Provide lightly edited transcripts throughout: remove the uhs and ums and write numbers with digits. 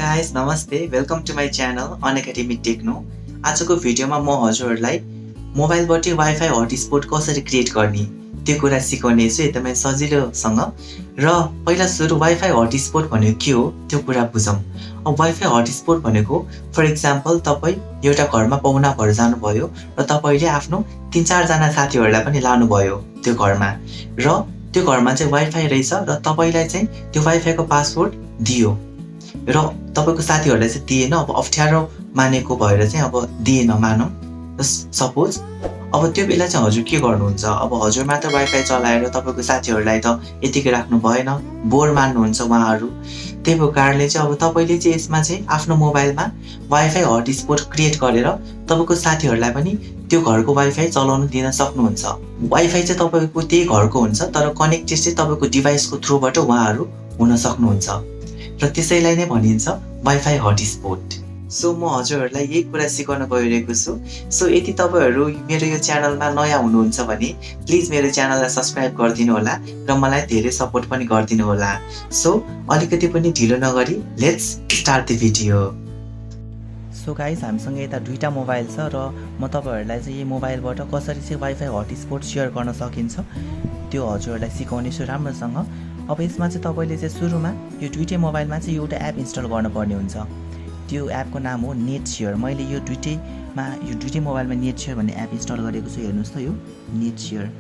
guys, Namaste. Welcome to my channel Unacademy Techno. आजको भिडियोमा म हजुरहरुलाई मोबाइलबाट वाइफाई हटस्पट कसरी क्रिएट गर्ने त्यो कुरा सिकाउने छु एकदमै सजिलोसँग। र पहिला सुरु वाइफाई हटस्पट भनेको के हो त्यो कुरा बुझौं। अब वाइफाई हटस्पट भनेको फर एक्जाम्पल तपाई एउटा घरमा पाहुना भएर जानु भयो र तपाईले आफ्नो 3-4 जना साथीहरुलाई पनि लानु भयो त्यो घरमा र त्यो घरमा चाहिँ वाइफाई रहेछ र तपाईलाई चाहिँ त्यो वाइफाईको पासवर्ड दियो र तपाईको साथीहरुलाई चाहिँ दिएन। अब अप्ठ्यारो मानेको भएर चाहिँ अब दिएन मानौं सपोज। अब त्यो बेला चाहिँ हजुर के गर्नुहुन्छ, अब हजुर मात्र वाइफाई चलाएर तपाईको साथीहरुलाई त यतिकै राख्नु भएन, बोर मान्नुहुन्छ उहाँहरु। त्यही कारणले चाहिँ अब तपाईले चाहिँ यसमा चाहिँ आफ्नो मोबाइलमा वाइफाई हटस्पट क्रिएट गरेर तपाईको साथीहरुलाई पनि त्यो घरको वाइफाई चलाउन दिन सक्नुहुन्छ। वाइफाई चाहिँ तपाईको त्यही घरको हुन्छ तर कनेक्टेड चाहिँ तपाईको डिभाइसको थ्रुबाट उहाँहरु हुन सक्नुहुन्छ र त्यसैलाई नै भनिन्छ वाइफाई हटस्पट। सो म हजुरहरुलाई यही कुरा सिकाउन गइरहेको छु। सो यदि तपाईहरु मेरो यो च्यानलमा नयाँ हुनुहुन्छ भने प्लिज मेरो च्यानललाई सब्स्क्राइब गरिदिनु होला र मलाई धेरै सपोर्ट पनि गरिदिनु होला। सो अलिकति पनि ढिलो नगरी let's start the video. So guys, हामीसँग यता दुईटा मोबाइल छ र म तपाईहरुलाई चाहिँ यो मोबाइलबाट कसरी चाहिँ वाइफाई हटस्पट शेयर गर्न सकिन्छ त्यो हजुरहरुलाई सिकाउने छु राम्रोसँग। अब यसमा चाहिँ तपाईले चाहिँ सुरुमा यो दुईटै मोबाइलमा चाहिँ एउटा एप इन्स्टल गर्नुपर्ने हुन्छ। त्यो एपको नाम हो नेट शेयर। मैले यो दुईटै मोबाइलमा नेट शेयर भन्ने एप इन्स्टल गरेको छु। हेर्नुस् त यो नेट शेयर,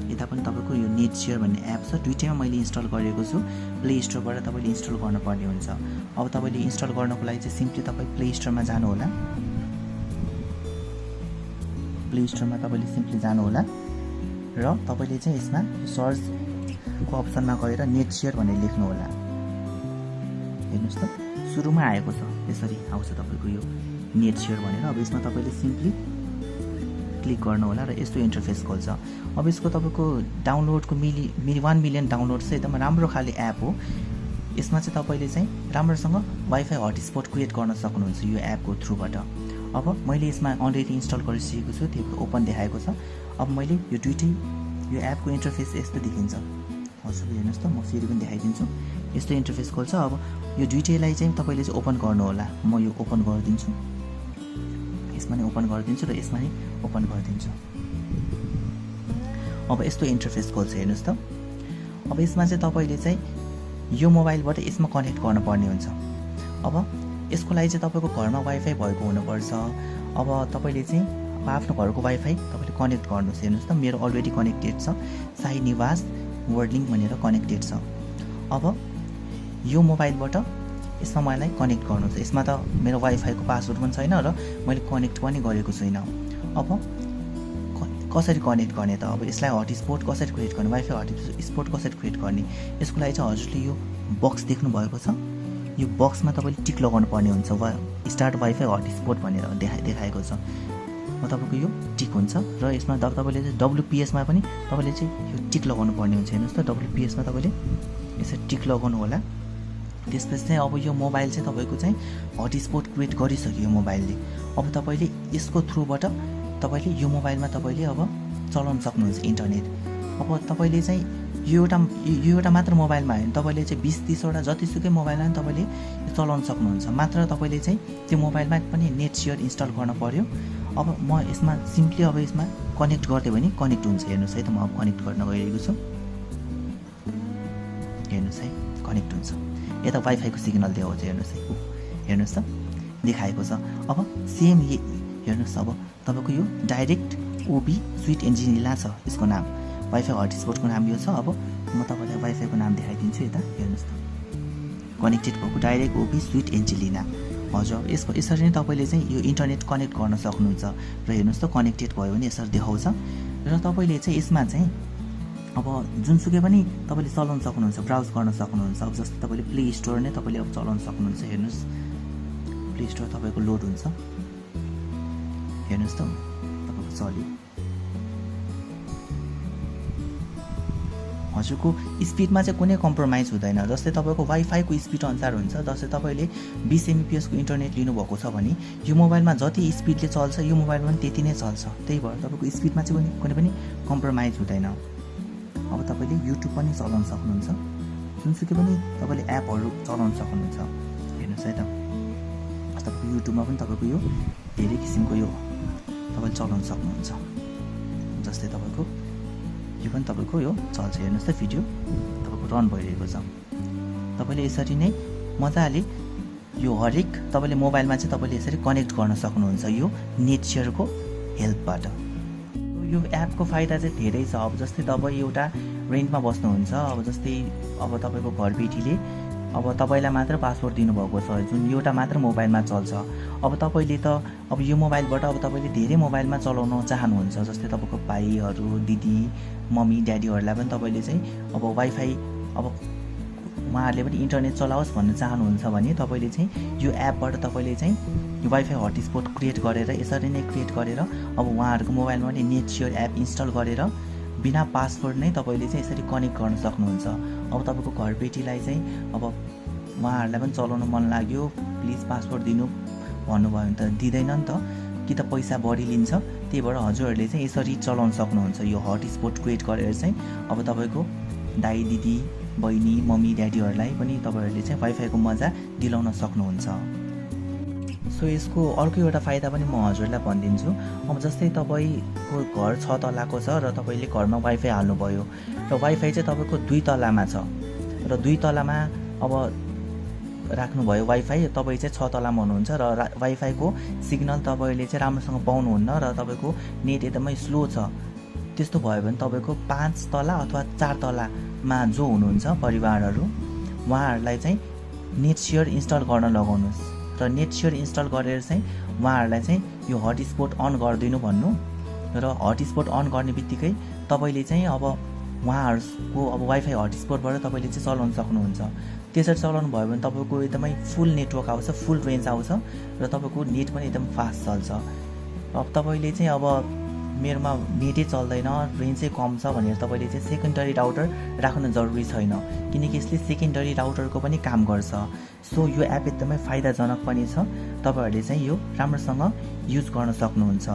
यता पनि तपाईको यो नेट शेयर भन्ने एप छ। दुईटैमा मैले इन्स्टल गरेको छु। प्ले स्टोरबाट तपाईले इन्स्टल गर्नुपर्ने हुन्छ। अब तपाईले इन्स्टल गर्नको लागि चाहिँ सिम्पली तपाई प्ले स्टोरमा जानु होला। प्ले स्टोरमा तपाईले सिम्पली जानु होला र तपाईले चाहिँ यसमा सर्च को अप्सनमा गएर नेट शेयर भनेर लेख्नु होला। हेर्नुस् त सुरुमा आएको छ, यसरी आउँछ तपाईको यो नेट शेयर भनेर। अब यसमा तपाईले सिम्पली क्लिक गर्नु होला र यस्तो इन्टरफेस खोल्छ। अब यसको तपाईको डाउनलोडको 1 मिलियन डाउनलोड छ। एकदम राम्रो खाले एप हो। यसमा चाहिँ तपाईले चाहिँ राम्रोसँग वाइफाई हटस्पट क्रिएट गर्न सक्नुहुन्छ यो एपको थ्रुबाट। अब मैले यसमा अलरेडी इन्स्टल गरिसकेको छु, त्यो ओपन देखाएको छ। अब मैले यो दुईटै यो एपको इन्टरफेस यस्तो देखिन्छ। हजुर हेर्नुस् त, म फेरि पनि देखाइदिन्छु। यस्तो इन्टरफेस खोल्छ। अब यो दुईटैलाई चाहिँ तपाईले चाहिँ ओपन गर्नु होला। म यो ओपन गरिदिन्छु, यसमा नै ओपन गरिदिन्छु र यसमा नै ओपन गरिदिन्छु। अब यस्तो इन्टरफेस खोल्छ। हेर्नुस् त, अब यसमा चाहिँ तपाईले चाहिँ यो मोबाइलबाट यसमा कनेक्ट गर्नुपर्ने हुन्छ। अब यसको लागि चाहिँ तपाईको घरमा वाइफाई भएको हुनुपर्छ। अब तपाईले चाहिँ आफ्नो घरको वाइफाई तपाईले कनेक्ट गर्नुस्। हेर्नुस् त, मेरो अलरेडी कनेक्टेड छ, साई निवास वर्डिङ भनेर कनेक्टेड छ। अब यो मोबाइलबाट यसमा मलाई कनेक्ट गर्नु छ। यसमा त मेरो वाइफाईको पासवर्ड पनि छैन र मैले कनेक्ट पनि गरेको छुइनँ। अब कसरी कनेक्ट गर्ने त, अब यसलाई हटस्पट कसरी क्रिएट गर्ने, वाइफाई हटस्पट कसरी क्रिएट गर्ने, यसको लागि चाहिँ हजुरले यो बक्स देख्नु भएको छ। यो बक्समा तपाईले टिक लगाउनु पर्ने हुन्छ। स्टार्ट वाइफाई हटस्पट भनेर देखाएको छ। तपाईको यो टिक हुन्छ र यसमा तपाईले चाहिँ WPS मा पनि तपाईले चाहिँ यो टिक लगाउनु पर्ने हुन्छ। हेर्नुस् त, WPS मा तपाईले यसरी टिक लगाउनु होला। त्यसपछि चाहिँ अब यो मोबाइल चाहिँ तपाईको चाहिँ हटस्पट क्रिएट गरिसक्यो मोबाइलले। अब तपाईले यसको थ्रुबाट तपाईले यो मोबाइलमा तपाईले अब चलाउन सक्नुहुन्छ इन्टरनेट। अब तपाईले चाहिँ यो एउटा मात्र मोबाइलमा हैन, तपाईले चाहिँ 20-30 वटा जतिसुकै मोबाइलमा पनि तपाईले चलाउन सक्नुहुन्छ। मात्र तपाईले चाहिँ त्यो मोबाइलमा पनि नेट शेयर इन्स्टल गर्न पर्यो। अब म यसमा सिम्पली अब यसमा कनेक्ट गर्दै भने कनेक्ट हुन्छ। हेर्नुस् है त, म अब कनेक्ट गर्न गइरहेको छु। हेर्नुस् है, कनेक्ट हुन्छ। यता वाइफाईको सिग्नल देखाउँछ। हेर्नुस् है, हेर्नुस् त देखाएको छ। अब सेम हेर्नुस्, अब तपाईको यो डाइरेक्ट ओबी स्विट एन्जिनिला छ यसको नाम। वाइफाई हटस्पटको नाम यो छ। अब म तपाईलाई वाइफाईको नाम देखाइदिन्छु। यता हेर्नुस् त, कनेक्टेड भएको डाइरेक्ट ओबी स्विट एन्जिलिना। हजुर यसको यसरी नै तपाईले चाहिँ यो इन्टरनेट कनेक्ट गर्न सक्नुहुन्छ र हेर्नुस् त कनेक्टेड भयो भने यसरी देखाउँछ। र तपाईले चाहिँ यसमा चाहिँ अब जुनसुकै पनि तपाईले चलाउन सक्नुहुन्छ, ब्राउज गर्न सक्नुहुन्छ। अब जस्तै तपाईले प्ले स्टोर नै तपाईले अब चलाउन सक्नुहुन्छ। हेर्नुस्, प्ले स्टोर तपाईको लोड हुन्छ। हेर्नुस् त तपाईको चल्यो। हजुरको स्पिडमा चाहिँ कुनै कम्प्रोमाइज हुँदैन। जस्तै तपाईको वाइफाईको स्पिड अनुसार हुन्छ। जस्तै तपाईले 20 MBPS को इन्टरनेट लिनुभएको छ भने यो मोबाइलमा जति स्पिडले चल्छ यो मोबाइलमा पनि त्यति नै चल्छ। त्यही भएर तपाईको स्पिडमा चाहिँ कुनै पनि कम्प्रोमाइज हुँदैन। अब तपाईले युट्युब पनि चलाउन सक्नुहुन्छ, जुनसुकै पनि तपाईले एपहरु चलाउन सक्नुहुन्छ। हेर्नुस् है त, तपाईको युट्युबमा पनि तपाईको यो धेरै किसिमको यो तपाईले चलाउन सक्नुहुन्छ जस्तै तपाईको यो पनि तपाईको यो चल्छ हेर्नुस् त भिडियो तपाईको रन भइरहेको छ तपाईले यसरी नै मजाले यो हरेक तपाईले मोबाइलमा चाहिँ तपाईले यसरी कनेक्ट गर्न सक्नुहुन्छ यो नेट शेयरको हेल्पबाट यो एपको फाइदा चाहिँ धेरै छ अब जस्तै तपाई एउटा रेन्टमा बस्नुहुन्छ अब जस्तै अब तपाईको घरबेटीले अब तपाईलाई मात्र पासवर्ड दिनुभएको छ जुन एउटा मात्र मोबाइलमा चल्छ अब तपाईले त अब यो मोबाइलबाट अब तपाईले धेरै मोबाइलमा चलाउन चाहनुहुन्छ जस्तै तपाईको भाइहरू दिदी मम्मी ड्याडीहरुलाई पनि तपाईले चाहिँ अब वाइफाई अब उहाँहरुले पनि इन्टरनेट चलाओस् भन्न चाहनुहुन्छ भने तपाईले चाहिँ यो एपबाट तपाईले चाहिँ यो वाइफाई हटस्पट क्रिएट गरेर यसरी नै क्रिएट गरेर अब उहाँहरुको मोबाइलमा पनि नेट शेयर एप इन्स्टल गरेर बिना पासवर्ड नै तपाईले चाहिँ यसरी कनेक्ट गर्न सक्नुहुन्छ अब तपाईको घरबेटीलाई चाहिँ अब उहाँहरुलाई पनि चलाउन मन लाग्यो प्लिज पासवर्ड दिनु भन्नुभयो भने त दिदैन नि त कि त पैसा बढी लिन्छ त्यही भएर हजुरहरुले चाहिँ यसरी चलाउन सक्नुहुन्छ यो हटस्पट क्रिएट गरेर चाहिँ अब तपाईको दाइ दिदी बहिनी मम्मी ड्याडीहरुलाई पनि तपाईहरुले चाहिँ वाइफाईको मजा दिलाउन सक्नुहुन्छ सो यसको अर्को एउटा फाइदा पनि म हजुरलाई भनिदिन्छु अब जस्तै तपाईको घर 6 तलाको छ र तपाईले घरमा वाइफाई हाल्नुभयो र वाइफाई चाहिँ तपाईको 2 तलामा छ र 2 तलामा अब राख्नुभयो वाइफाई तपाई चाहिँ 6 तलामा हुनुहुन्छ र वाइफाईको सिग्नल तपाईले चाहिँ राम्रोसँग पाउनुहुन्न र तपाईको नेट एकदमै स्लो छ त्यस्तो भयो भने तपाईको 5 तला अथवा 4 तलामा जो हुनुहुन्छ परिवारहरु उहाँहरुलाई चाहिँ नेट शेयर इन्स्टल गर्न लगाउनुस् र नेट शेयर इन्स्टल गरेर चाहिँ उहाँहरुलाई चाहिँ यो हटस्पट अन गरिदिनु भन्नु र हटस्पट अन गर्ने बित्तिकै तपाईले चाहिँ अब उहाँहरुको अब वाइफाई हटस्पटबाट तपाईले चाहिँ चलाउन सक्नुहुन्छ त्यसरी चलाउनु भयो भने तपाईको एकदमै फुल नेटवर्क आउँछ फुल रेन्ज आउँछ र तपाईको नेट पनि एकदम फास्ट चल्छ अब तपाईले चाहिँ अब मेरोमा नेटै चल्दैन रेन्ज चाहिँ कम छ भनेर तपाईले चाहिँ सेकेन्डरी राउटर राख्न जरुरी छैन किनकि यसले सेकेन्डरी राउटरको पनि काम गर्छ सो यो एप एकदमै फाइदाजनक पनि छ तपाईहरुले चाहिँ यो राम्रोसँग युज गर्न सक्नुहुन्छ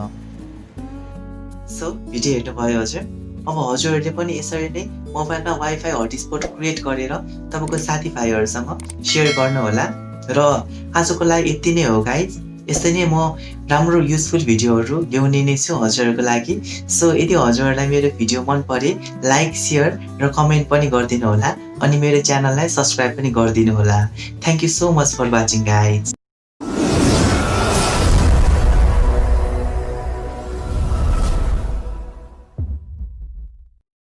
सो भिडियो हेर्नु भयो हजुर अब हजुरहरुले पनि यसरी नै मोबाइलमा वाइफाई हटस्पट क्रिएट गरेर तपाईको साथीभाइहरुसँग शेयर गर्नु होला र आजको लागि यति नै हो गाइज यस्तै नै म राम्रो युजफुल भिडियोहरु ल्याउने नै छु हजुरहरुको लागि सो यदि हजुरहरुलाई मेरो भिडियो मन परे लाइक शेयर र कमेन्ट पनि गरिदिनु होला अनि मेरो च्यानललाई सब्स्क्राइब पनि गरिदिनु होला thank you so much for watching guys